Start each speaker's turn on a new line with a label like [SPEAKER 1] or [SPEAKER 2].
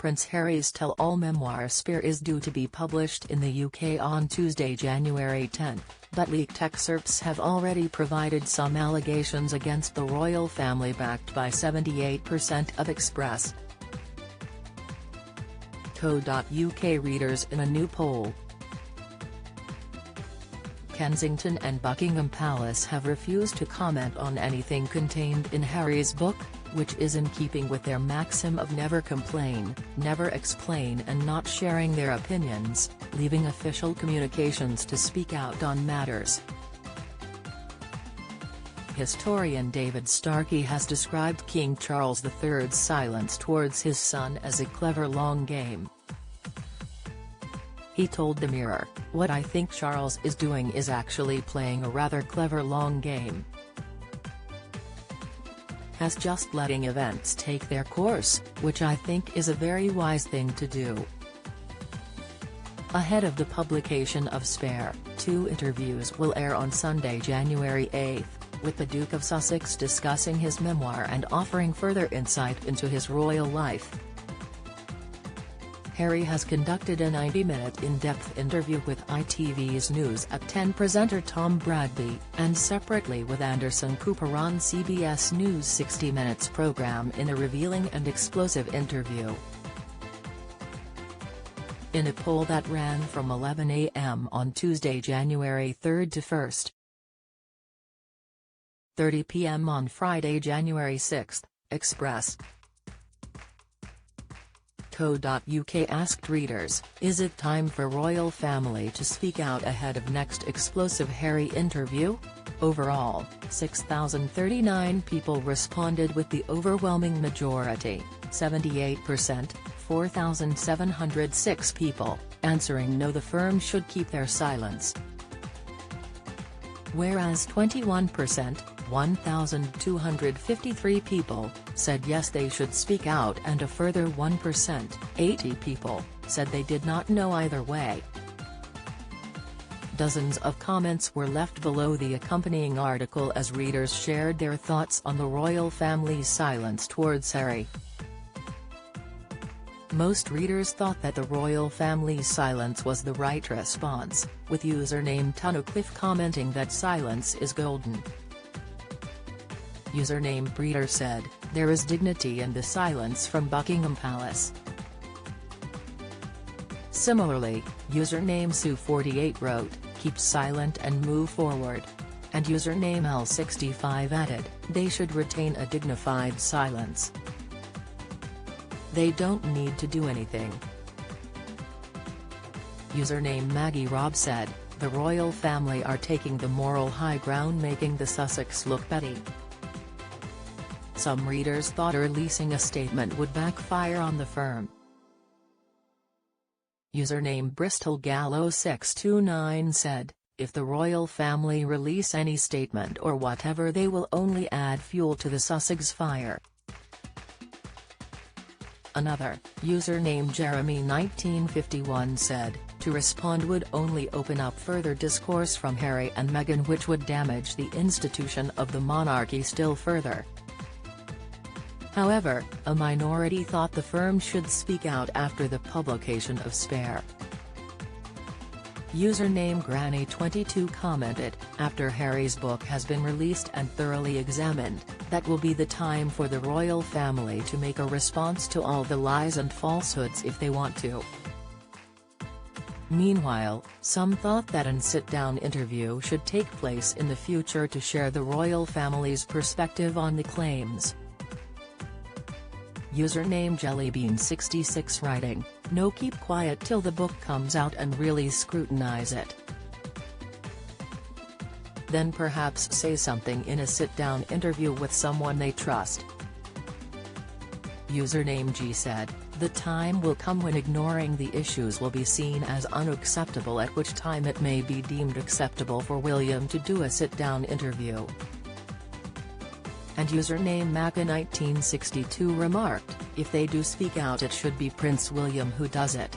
[SPEAKER 1] Prince Harry's tell-all memoir Spare is due to be published in the UK on Tuesday, January 10, but leaked excerpts have already provided some allegations against the royal family, backed by 78% of Express. Co.uk readers in a new poll. Kensington and Buckingham Palace have refused to comment on anything contained in Harry's book, which is in keeping with their maxim of never complain, never explain and not sharing their opinions, leaving official communications to speak out on matters. Historian David Starkey has described King Charles III's silence towards his son as a clever long game. He told the Mirror, "What I think Charles is doing is actually playing a rather clever long game. Has just letting events take their course, which I think is a very wise thing to do." Ahead of the publication of Spare, 2 interviews will air on Sunday, January 8, with the Duke of Sussex discussing his memoir and offering further insight into his royal life. Harry has conducted a 90-minute in-depth interview with ITV's News at 10 presenter Tom Bradby, and separately with Anderson Cooper on CBS News' 60 Minutes programme in a revealing and explosive interview. In a poll that ran from 11 a.m. on Tuesday, January 3 to 1:30 p.m. on Friday, January 6, Express. Co.uk asked readers, "Is it time for royal family to speak out ahead of next explosive Harry interview?" Overall, 6,039 people responded, with the overwhelming majority, 78%, 4,706 people, answering no, the firm should keep their silence. Whereas 21%, 1,253 people, said yes, they should speak out, and a further 1%, 80 people, said they did not know either way. Dozens of comments were left below the accompanying article as readers shared their thoughts on the royal family's silence towards Harry. Most readers thought that the royal family's silence was the right response, with username Tunocliffe commenting that silence is golden. Username Breeder said, "There is dignity in the silence from Buckingham Palace." Similarly, username Sue48 wrote, "Keep silent and move forward." And username L65 added, "They should retain a dignified silence. They don't need to do anything." Username Maggie Robb said, "The royal family are taking the moral high ground, making the Sussex look petty." Some readers thought releasing a statement would backfire on the firm. Username Bristol Gallo 629 said, "If the royal family release any statement or whatever, they will only add fuel to the Sussex fire." Another, username Jeremy1951 said, "To respond would only open up further discourse from Harry and Meghan, which would damage the institution of the monarchy still further." However, a minority thought the firm should speak out after the publication of Spare. Username Granny22 commented, "After Harry's book has been released and thoroughly examined, that will be the time for the royal family to make a response to all the lies and falsehoods if they want to." Meanwhile, some thought that a sit-down interview should take place in the future to share the royal family's perspective on the claims. Username Jellybean66 writing, "No, keep quiet till the book comes out and really scrutinize it. Then perhaps say something in a sit-down interview with someone they trust." Username G said, "The time will come when ignoring the issues will be seen as unacceptable, at which time it may be deemed acceptable for William to do a sit-down interview." And username Maca1962 remarked, "If they do speak out, it should be Prince William who does it."